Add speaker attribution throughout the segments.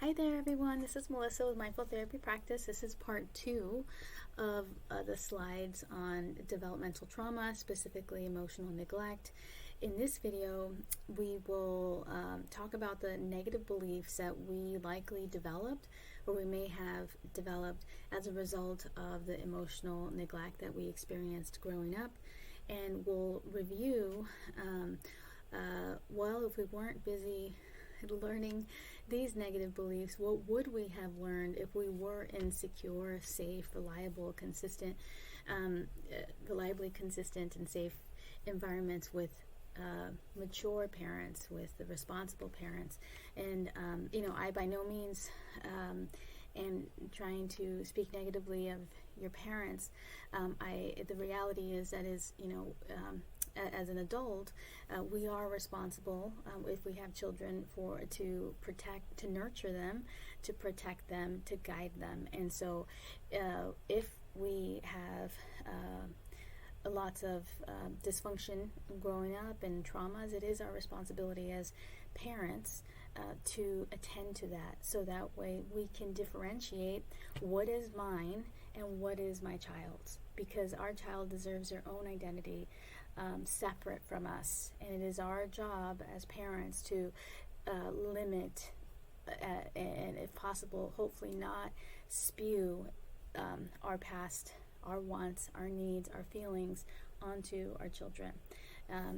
Speaker 1: Hi there, everyone. This is Melissa with Mindful Therapy Practice. This is part 2 of the slides on developmental trauma, specifically emotional neglect. In this video, we will talk about the negative beliefs that we likely developed or we may have developed as a result of the emotional neglect that we experienced growing up. And we'll review, if we weren't busy learning these negative beliefs, what would we have learned if we were in secure, safe, reliably consistent and safe environments with mature parents, with the responsible parents. And I by no means am trying to speak negatively of your parents. The reality is that as an adult, we are responsible, if we have children, to protect, to nurture them, to protect them, to guide them. And so if we have lots of dysfunction growing up and traumas, it is our responsibility as parents to attend to that, so that way we can differentiate what is mine and what is my child's, because our child deserves their own identity separate from us, and it is our job as parents to limit and, if possible, hopefully not spew our past, our wants, our needs, our feelings onto our children.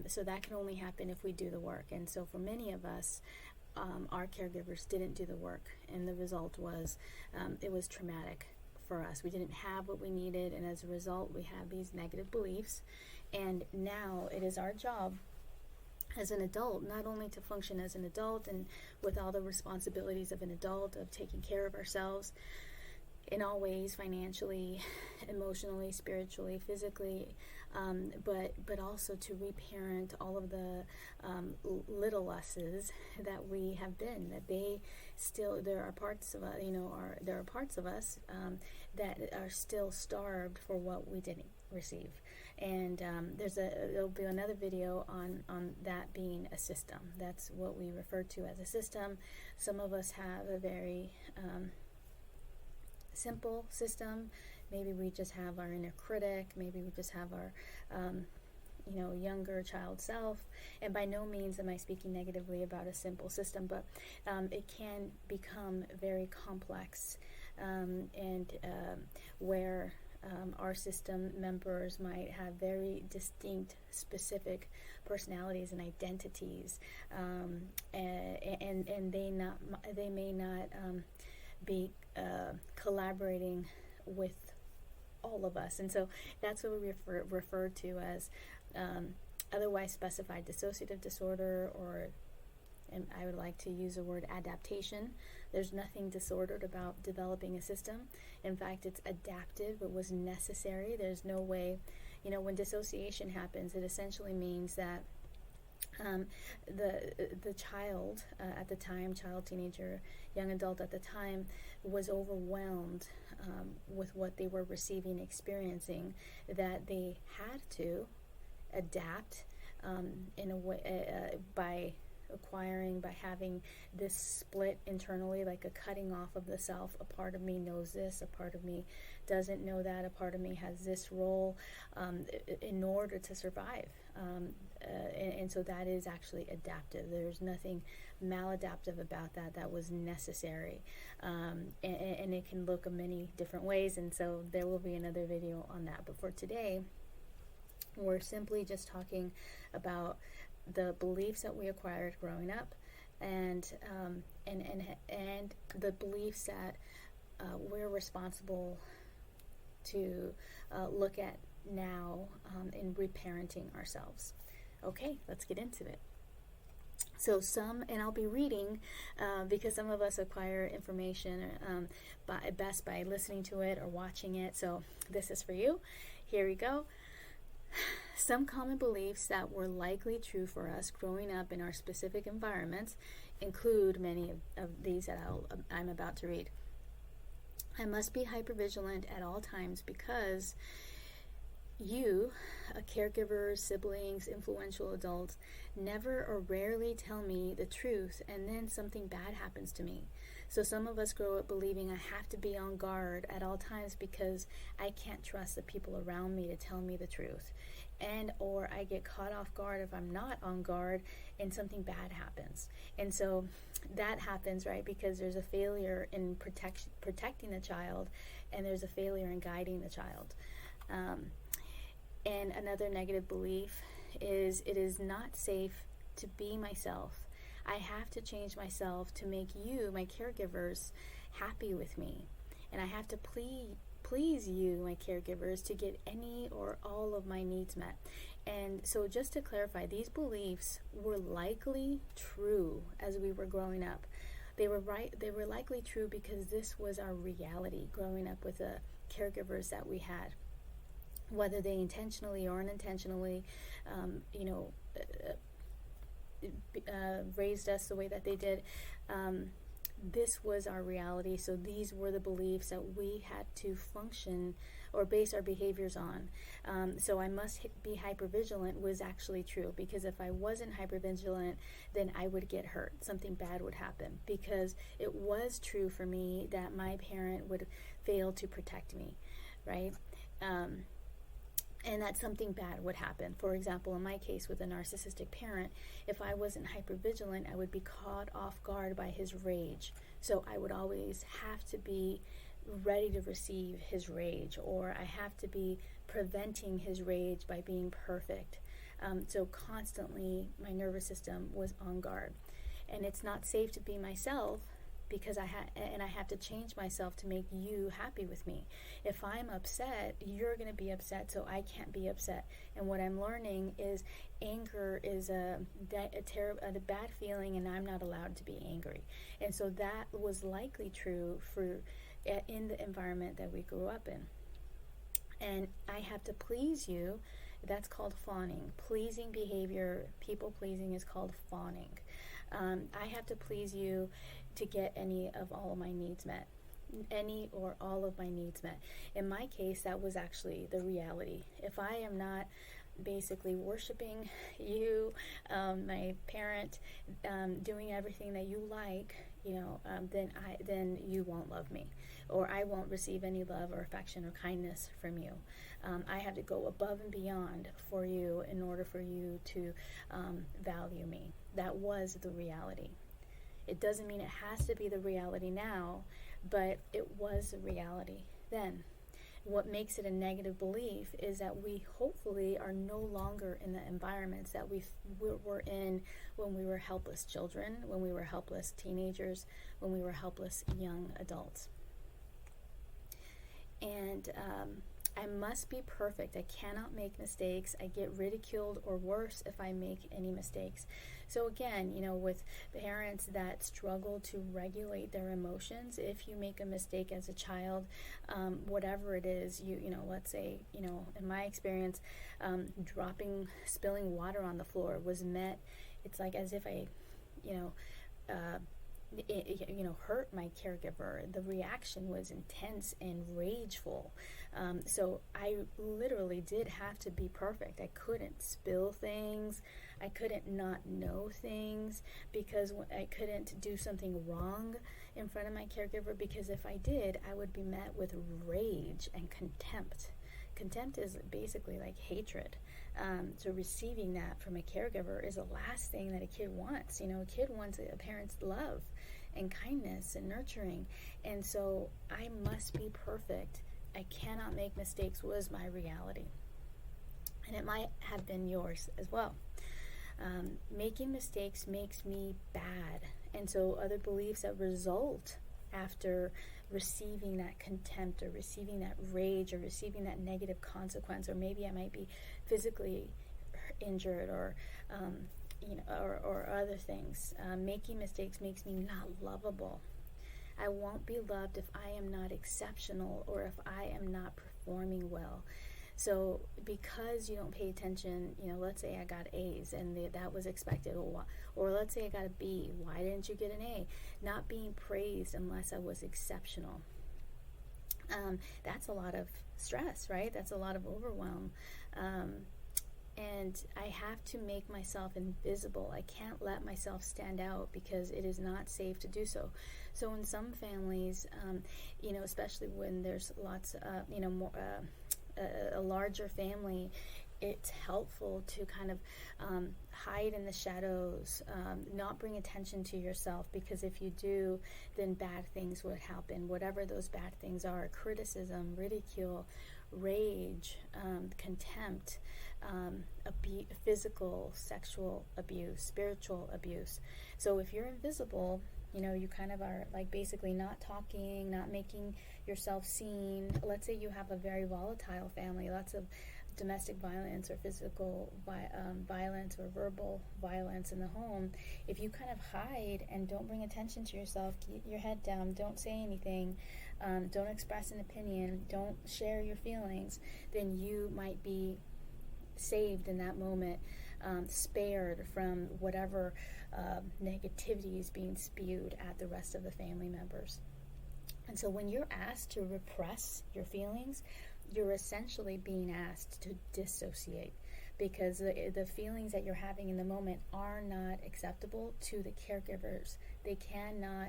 Speaker 1: So that can only happen if we do the work. And so for many of us, our caregivers didn't do the work, and the result was it was traumatic for us. We didn't have what we needed, and as a result, we have these negative beliefs. And now it is our job as an adult not only to function as an adult and with all the responsibilities of an adult, of taking care of ourselves in all ways, financially, emotionally, spiritually, physically, but also to reparent all of the little us's that we have been. That there are parts of us, there are parts of us that are still starved for what we didn't receive. And there'll be another video on that being a system. That's what we refer to as a system. Some of us have a very simple system. Maybe we just have our inner critic. Maybe we just have our younger child self. And by no means am I speaking negatively about a simple system, but it can become very complex, and where our system members might have very distinct, specific personalities and identities, and they may not be collaborating with all of us. And so that's what we refer to as otherwise specified dissociative disorder, and I would like to use the word adaptation. There's nothing disordered about developing a system. In fact, it's adaptive. It was necessary. There's no way, when dissociation happens, it essentially means that the child at the time, child, teenager, young adult at the time, was overwhelmed with what they were receiving, experiencing, that they had to adapt in a way by having this split internally, like a cutting off of the self. A part of me knows this, a part of me doesn't know that, a part of me has this role in order to survive. And so that is actually adaptive. There's nothing maladaptive about that. That was necessary. And it can look in many different ways, and so there will be another video on that. But for today, we're simply just talking about the beliefs that we acquired growing up, and the beliefs that we're responsible to look at now in reparenting ourselves. Okay, let's get into it. So and I'll be reading because some of us acquire information best by listening to it or watching it. So this is for you. Here we go. Some common beliefs that were likely true for us growing up in our specific environments include many of these that I'm about to read. I must be hypervigilant at all times because You, caregivers, siblings, influential adults, never or rarely tell me the truth, and then something bad happens to me. So some of us grow up believing I have to be on guard at all times because I can't trust the people around me to tell me the truth. And or I get caught off guard if I'm not on guard and something bad happens. And so that happens, right, because there's a failure in protecting the child, and there's a failure in guiding the child. And another negative belief is it is not safe to be myself. I have to change myself to make you, my caregivers, happy with me. And I have to please you, my caregivers, to get any or all of my needs met. And so just to clarify, these beliefs were likely true as we were growing up. They were likely true because this was our reality growing up with the caregivers that we had. Whether they intentionally or unintentionally, raised us the way that they did, this was our reality. So these were the beliefs that we had to function or base our behaviors on. So I must be hypervigilant was actually true, because if I wasn't hypervigilant, then I would get hurt. Something bad would happen, because it was true for me that my parent would fail to protect me, right? And that something bad would happen. For example, in my case with a narcissistic parent, if I wasn't hypervigilant, I would be caught off guard by his rage. So I would always have to be ready to receive his rage, or I have to be preventing his rage by being perfect. So constantly my nervous system was on guard. And it's not safe to be myself, because I have to change myself to make you happy with me. If I'm upset, you're going to be upset, so I can't be upset. And what I'm learning is anger is a bad feeling, and I'm not allowed to be angry. And so that was likely true in the environment that we grew up in. And I have to please you. That's called fawning. Pleasing behavior, people pleasing, is called fawning. I have to please you to get any of all of my needs met. Any or all of my needs met. In my case, that was actually the reality. If I am not basically worshiping you, my parent, doing everything that you like, then you won't love me, or I won't receive any love or affection or kindness from you. I have to go above and beyond for you in order for you to value me. That was the reality. It doesn't mean it has to be the reality now, but it was the reality then. What makes it a negative belief is that we hopefully are no longer in the environments that we were in when we were helpless children, when we were helpless teenagers, when we were helpless young adults. And I must be perfect. I cannot make mistakes. I get ridiculed, or worse, if I make any mistakes. So again, with parents that struggle to regulate their emotions, if you make a mistake as a child, whatever it is, let's say, in my experience, spilling water on the floor was met, it's like as if I, hurt my caregiver. The reaction was intense and rageful. So I literally did have to be perfect. I couldn't spill things. I couldn't not know things, because I couldn't do something wrong in front of my caregiver, because if I did, I would be met with rage and contempt. Contempt is basically like hatred. So receiving that from a caregiver is the last thing that a kid wants. A kid wants a parent's love and kindness and nurturing. And so I must be perfect. I cannot make mistakes was my reality. And it might have been yours as well. Making mistakes makes me bad. And so other beliefs that result after receiving that contempt, or receiving that rage, or receiving that negative consequence, or maybe I might be physically injured, or or other things. Making mistakes makes me not lovable. I won't be loved if I am not exceptional, or if I am not performing well. So because you don't pay attention, let's say I got A's and that was expected, or let's say I got a B, why didn't you get an A? Not being praised unless I was exceptional. That's a lot of stress, right? That's a lot of overwhelm. And I have to make myself invisible. I can't let myself stand out because it is not safe to do so. So in some families, especially when there's lots, more, a larger family, it's helpful to kind of hide in the shadows, not bring attention to yourself, because if you do, then bad things would happen. Whatever those bad things are: criticism, ridicule, rage, contempt, physical, sexual abuse, spiritual abuse. So if you're invisible, you kind of are like basically not talking, not making yourself seen. Let's say you have a very volatile family, lots of domestic violence or physical violence or verbal violence in the home. If you kind of hide and don't bring attention to yourself, keep your head down, don't say anything, don't express an opinion, don't share your feelings, then you might be saved in that moment, spared from whatever negativity is being spewed at the rest of the family members. And so when you're asked to repress your feelings, you're essentially being asked to dissociate, because the feelings that you're having in the moment are not acceptable to the caregivers. They cannot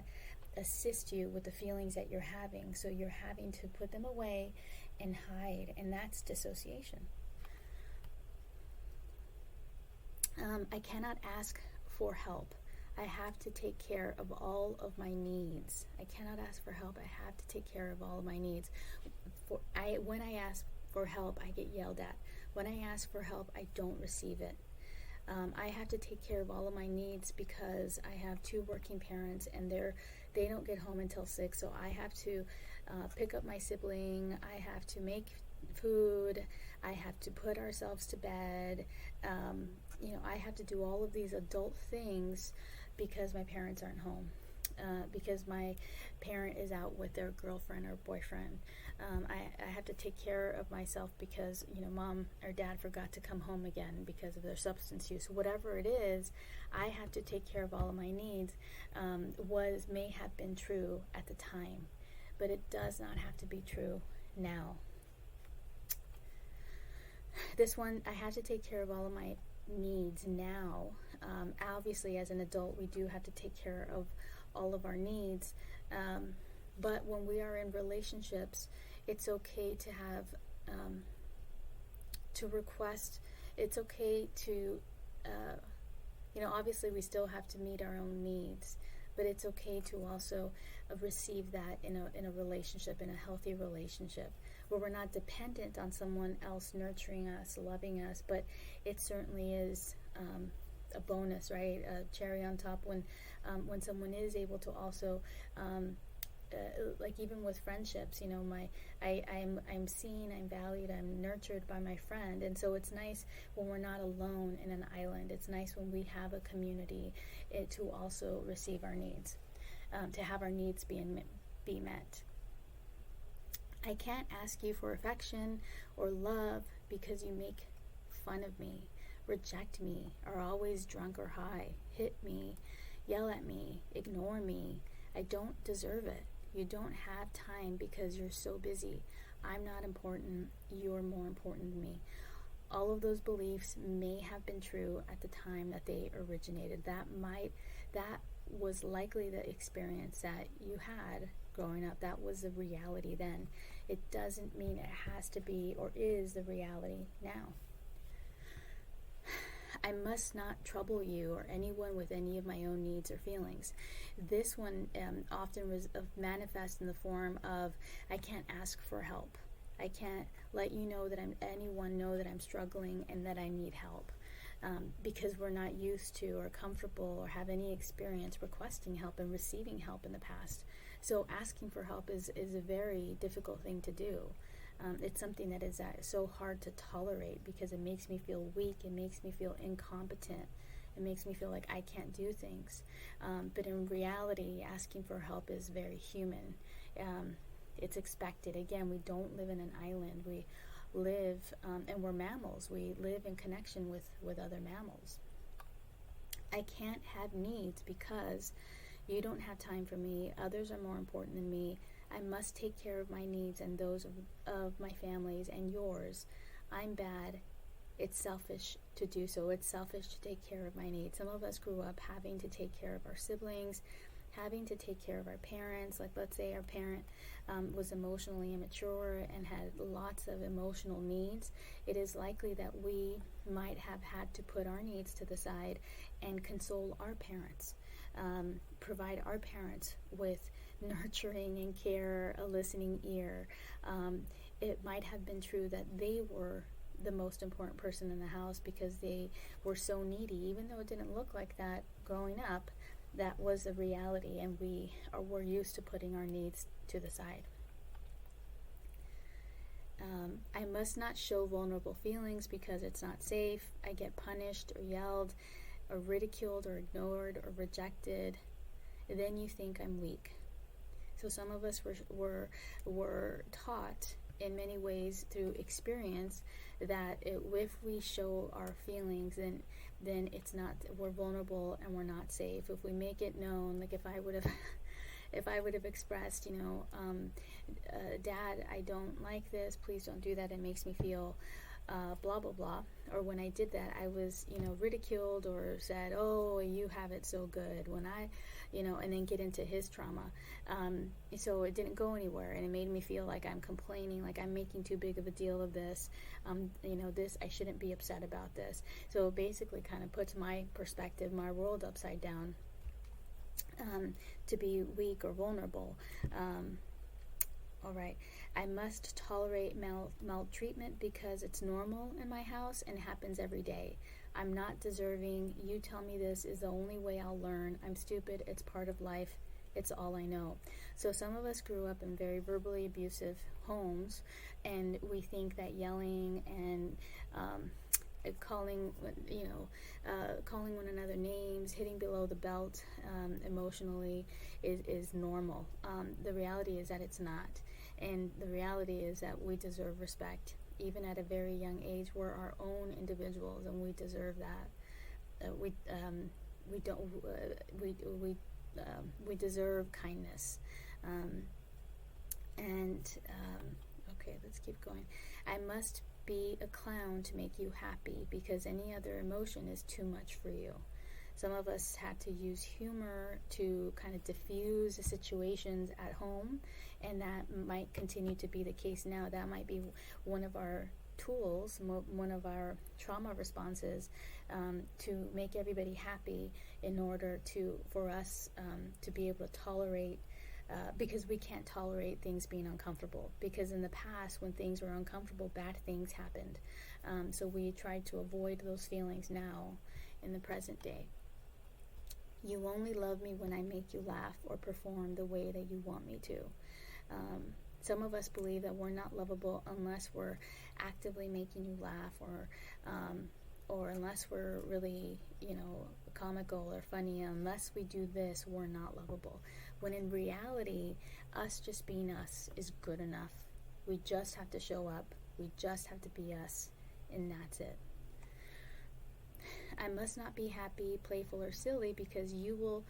Speaker 1: assist you with the feelings that you're having, so you're having to put them away and hide, and that's dissociation. I cannot ask for help. I have to take care of all of my needs. I cannot ask for help. I have to take care of all of my needs. When I ask for help, I get yelled at. When I ask for help, I don't receive it. I have to take care of all of my needs because I have 2 working parents, and they don't get home until 6. So I have to pick up my sibling. I have to make food. I have to put ourselves to bed. I have to do all of these adult things because my parents aren't home. Because my parent is out with their girlfriend or boyfriend. I have to take care of myself because, mom or dad forgot to come home again because of their substance use. Whatever it is, I have to take care of all of my needs. May have been true at the time, but it does not have to be true now. This one, I have to take care of all of my needs now. Obviously, as an adult, we do have to take care of all of our needs, but when we are in relationships, it's okay to have to request. It's okay to obviously we still have to meet our own needs, but it's okay to also receive that in a relationship, in a healthy relationship, where we're not dependent on someone else nurturing us, loving us, but it certainly is a bonus, right? A cherry on top when someone is able to also, like even with friendships, I'm seen, I'm valued, I'm nurtured by my friend, and so it's nice when we're not alone in an island. It's nice when we have a community to also receive our needs, to have our needs be met. I can't ask you for affection or love because you make fun of me, reject me, are always drunk or high, hit me, yell at me, ignore me. I don't deserve it. You don't have time because you're so busy. I'm not important. You're more important than me. All of those beliefs may have been true at the time that they originated. That was likely the experience that you had growing up. That was the reality then. It doesn't mean it has to be or is the reality now. I must not trouble you or anyone with any of my own needs or feelings. This one often manifests in the form of, I can't ask for help. I can't let anyone know that I'm struggling and that I need help. Because we're not used to or comfortable or have any experience requesting help and receiving help in the past. So asking for help is a very difficult thing to do. It's something that is so hard to tolerate because it makes me feel weak. It makes me feel incompetent. It makes me feel like I can't do things. But in reality, asking for help is very human. It's expected. Again, we don't live in an island. We live, and we're mammals. We live in connection with other mammals. I can't have needs because you don't have time for me. Others are more important than me. I must take care of my needs and those of my families and yours. I'm bad. It's selfish to do so. It's selfish to take care of my needs. Some of us grew up having to take care of our siblings, having to take care of our parents. Like, let's say our parent was emotionally immature and had lots of emotional needs. It is likely that we might have had to put our needs to the side and console our parents, provide our parents with nurturing and care, a listening ear. It might have been true that they were the most important person in the house because they were so needy, even though it didn't look like that growing up. That was the reality, and we're used to putting our needs to the side. I must not show vulnerable feelings because it's not safe. I get punished or yelled or ridiculed or ignored or rejected. Then you think I'm weak. So some of us were taught in many ways through experience that if we show our feelings, then it's not, we're vulnerable and we're not safe. If we make it known, like if I would have expressed, Dad, I don't like this, please don't do that, it makes me feel blah blah blah, or when I did that I was ridiculed or said, oh, you have it so good, when I and then get into his trauma. So it didn't go anywhere, and it made me feel like I'm complaining, like I'm making too big of a deal of this. This, I shouldn't be upset about this. So it basically kind of puts my perspective, my world upside down, to be weak or vulnerable. All right. I must tolerate maltreatment because it's normal in my house and happens every day. I'm not deserving. You tell me this is the only way I'll learn. I'm stupid. It's part of life. It's all I know. So some of us grew up in very verbally abusive homes, and we think that yelling and calling one another names, hitting below the belt emotionally is normal. The reality is that it's not. And the reality is that we deserve respect. Even at a very young age, we're our own individuals, and we deserve that. We deserve kindness. Okay, let's keep going. I must be a clown to make you happy because any other emotion is too much for you. Some of us had to use humor to kind of diffuse the situations at home, and that might continue to be the case now. That might be one of our tools, one of our trauma responses, to make everybody happy in order for us to be able to tolerate, because we can't tolerate things being uncomfortable. Because in the past, when things were uncomfortable, bad things happened. So we try to avoid those feelings now in the present day. You only love me when I make you laugh or perform the way that you want me to. Some of us believe that we're not lovable unless we're actively making you laugh, or unless we're really, comical or funny. Unless we do this, we're not lovable. When in reality, us just being us is good enough. We just have to show up. We just have to be us, and that's it. I must not be happy, playful, or silly because you will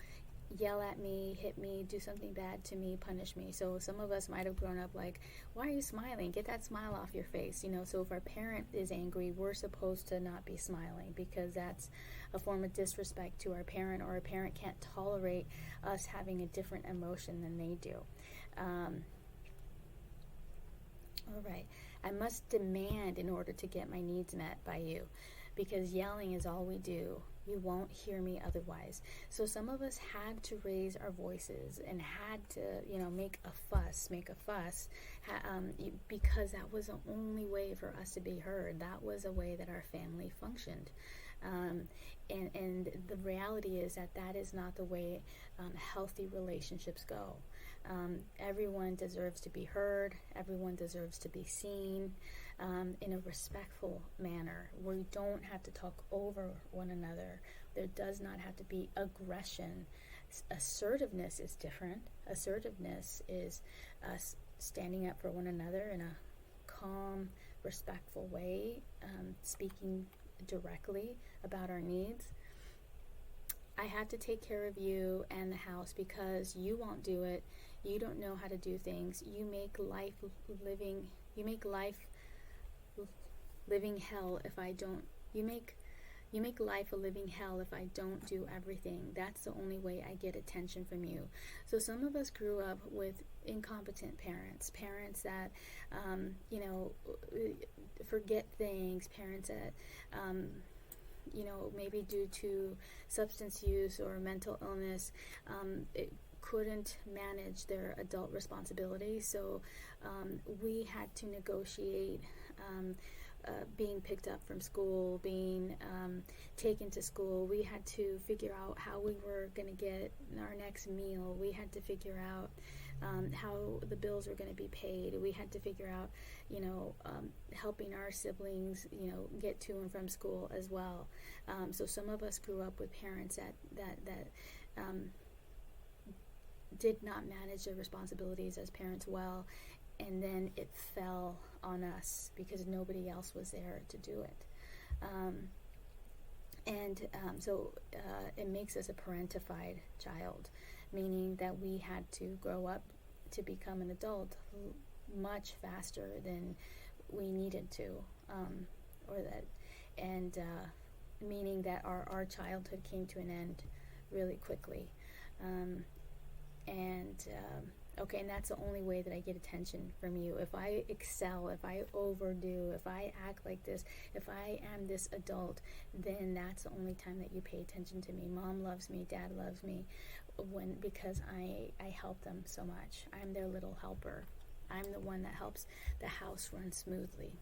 Speaker 1: yell at me, hit me, do something bad to me, punish me. So some of us might have grown up like, why are you smiling? Get that smile off your face. So if our parent is angry, we're supposed to not be smiling because that's a form of disrespect to our parent, or our parent can't tolerate us having a different emotion than they do. All right. I must demand in order to get my needs met by you, because yelling is all we do. You won't hear me otherwise. So some of us had to raise our voices and had to, make a fuss, because that was the only way for us to be heard. That was a way that our family functioned. And the reality is that is not the way healthy relationships go. Everyone deserves to be heard. Everyone deserves to be seen in a respectful manner. We don't have to talk over one another. There does not have to be aggression. Assertiveness is different. Assertiveness is us standing up for one another in a calm, respectful way, speaking directly about our needs. I have to take care of you and the house because you won't do it. You don't know how to do things. You make life living hell if I don't. You make life a living hell if I don't do everything. That's the only way I get attention from you. So some of us grew up with incompetent parents that, forget things, parents that, maybe due to substance use or mental illness, couldn't manage their adult responsibilities. So we had to negotiate being picked up from school, being taken to school. We had to figure out how we were going to get our next meal. We had to figure out how the bills were going to be paid. We had to figure out, helping our siblings, get to and from school as well. So some of us grew up with parents that did not manage their responsibilities as parents well, and then it fell on us because nobody else was there to do it. So it makes us a parentified child, meaning that we had to grow up to become an adult much faster than we needed to, meaning that our childhood came to an end really quickly. And that's the only way that I get attention from you. If I excel, if I overdo, if I act like this, if I am this adult, then that's the only time that you pay attention to me. Mom loves me, dad loves me, because I help them so much. I'm their little helper. I'm the one that helps the house run smoothly.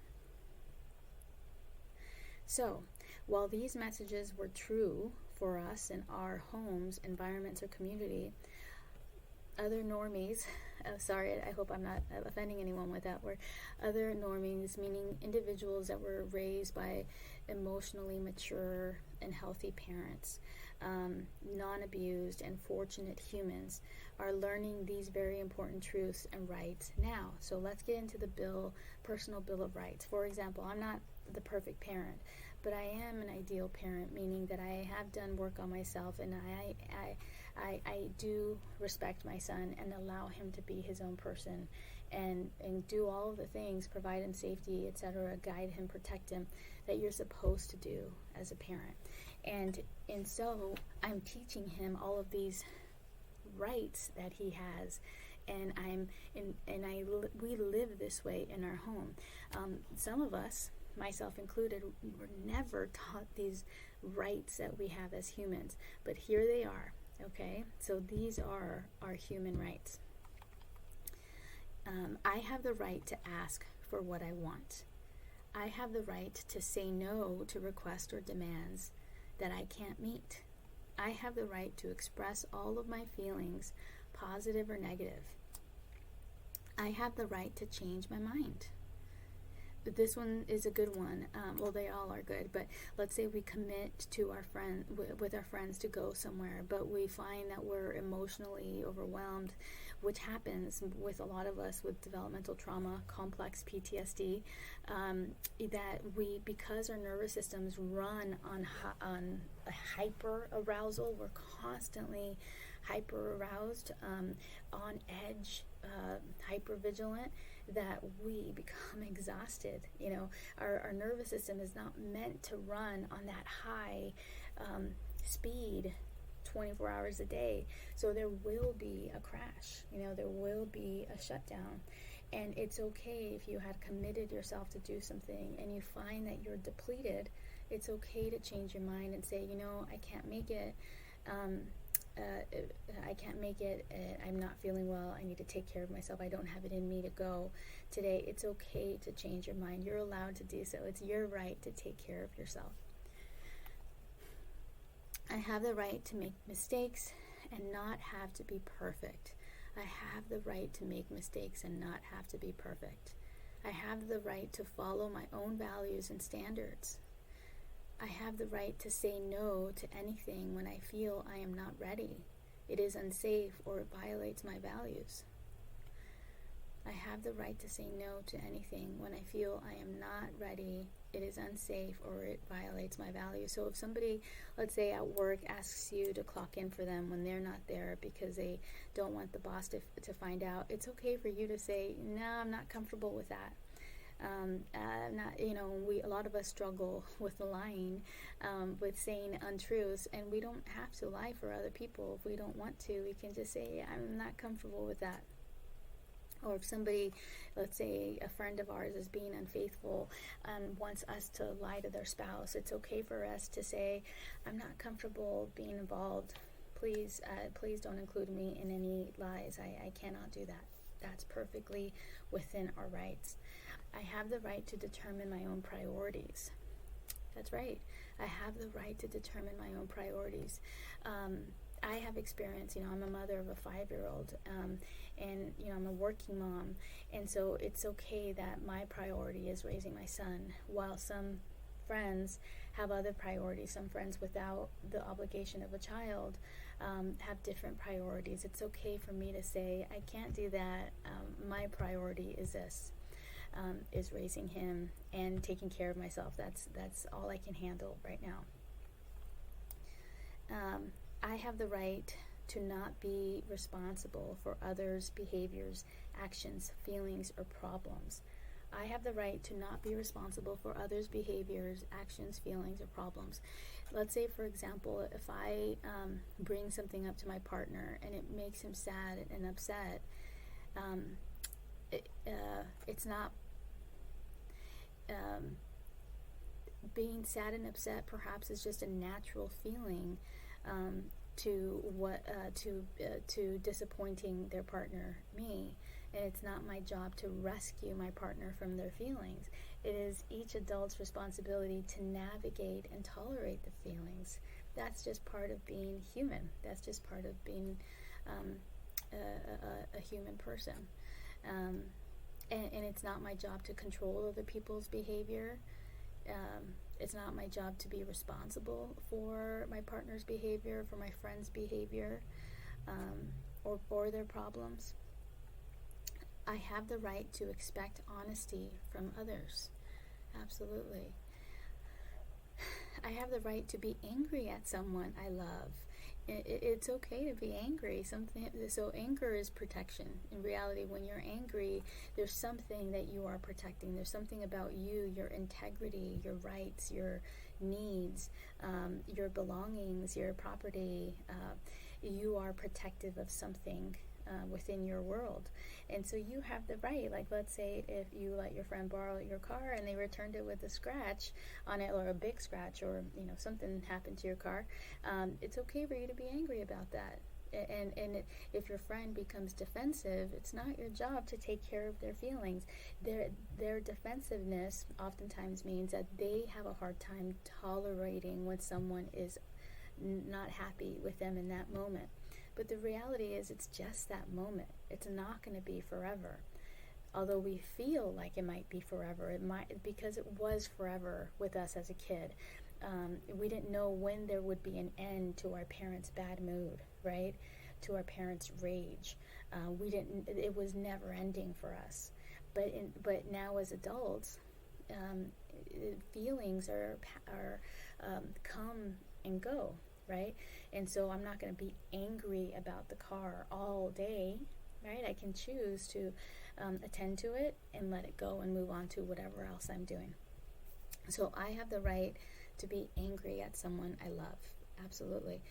Speaker 1: So, while these messages were true for us in our homes, environments, or community, other normies, I hope I'm not offending anyone with that word, other normies, meaning individuals that were raised by emotionally mature and healthy parents, non-abused and fortunate humans, are learning these very important truths and rights now. So let's get into the personal bill of rights. For example, I'm not the perfect parent, but I am an ideal parent, meaning that I have done work on myself, and I do respect my son and allow him to be his own person, and do all of the things, provide him safety, etc., guide him, protect him, that you're supposed to do as a parent. And so I'm teaching him all of these rights that he has, and we live this way in our home. Some of us, myself included, were never taught these rights that we have as humans, but here they are. Okay, so these are our human rights. I have the right to ask for what I want. I have the right to say no to requests or demands that I can't meet. I have the right to express all of my feelings, positive or negative. I have the right to change my mind. But this one is a good one. Well, they all are good, but let's say we commit to with our friends to go somewhere, but we find that we're emotionally overwhelmed, which happens with a lot of us with developmental trauma, complex PTSD, that because our nervous systems run on a hyper arousal, we're constantly hyper aroused, on edge, hyper vigilant, that we become exhausted. Our nervous system is not meant to run on that high speed 24 hours a day. So there will be a crash, there will be a shutdown. And it's okay if you had committed yourself to do something and you find that you're depleted. It's okay to change your mind and say, I can't make it. I can't make it. I'm not feeling well. I need to take care of myself. I don't have it in me to go today. It's okay to change your mind. You're allowed to do so. It's your right to take care of yourself. I have the right to make mistakes and not have to be perfect. I have the right to make mistakes and not have to be perfect. I have the right to follow my own values and standards. I have the right to say no to anything when I feel I am not ready, it is unsafe, or it violates my values. I have the right to say no to anything when I feel I am not ready, it is unsafe or it violates my values. So if somebody, let's say at work, asks you to clock in for them when they're not there because they don't want the boss to find out, it's okay for you to say, no, I'm not comfortable with that. Not, a lot of us struggle with lying, with saying untruths, and we don't have to lie for other people. If we don't want to, we can just say, I'm not comfortable with that. Or if somebody, let's say a friend of ours is being unfaithful and wants us to lie to their spouse, it's okay for us to say, I'm not comfortable being involved. Please don't include me in any lies. I cannot do that. That's perfectly within our rights. I have the right to determine my own priorities. That's right. I have the right to determine my own priorities. I have experience, I'm a mother of a 5-year-old, and, I'm a working mom, and so it's okay that my priority is raising my son, while some friends have other priorities. Some friends without the obligation of a child have different priorities. It's okay for me to say, I can't do that. My priority is this, is raising him and taking care of myself. That's all I can handle right now. I have the right to not be responsible for others' behaviors, actions, feelings, or problems. I have the right to not be responsible for others' behaviors, actions, feelings, or problems. Let's say, for example, if I bring something up to my partner and it makes him sad and upset, it's not being sad and upset. Perhaps is just a natural feeling to disappointing their partner, me, and it's not my job to rescue my partner from their feelings. It is each adult's responsibility to navigate and tolerate the feelings. That's just part of being human. That's just part of being a human person. And it's not my job to control other people's behavior. It's not my job to be responsible for my partner's behavior, for my friend's behavior, or for their problems. I have the right to expect honesty from others. Absolutely. I have the right to be angry at someone I love. It's okay to be angry. So anger is protection. In reality, when you're angry, there's something that you are protecting. There's something about you, your integrity, your rights, your needs, your belongings, your property. You are protective of something within your world. And so you have the right, like let's say if you let your friend borrow your car and they returned it with a scratch on it, or a big scratch, or something happened to your car, it's okay for you to be angry about that. And if your friend becomes defensive, it's not your job to take care of their feelings. Their defensiveness oftentimes means that they have a hard time tolerating when someone is not happy with them in that moment. But the reality is, it's just that moment. It's not going to be forever. Although we feel like it might be forever, it might, because it was forever with us as a kid. We didn't know when there would be an end to our parents' bad mood, right? To our parents' rage. It was never ending for us. But now as adults, feelings are come and go, right? And so I'm not going to be angry about the car all day, right? I can choose to attend to it and let it go and move on to whatever else I'm doing. So I have the right to be angry at someone I love. Absolutely.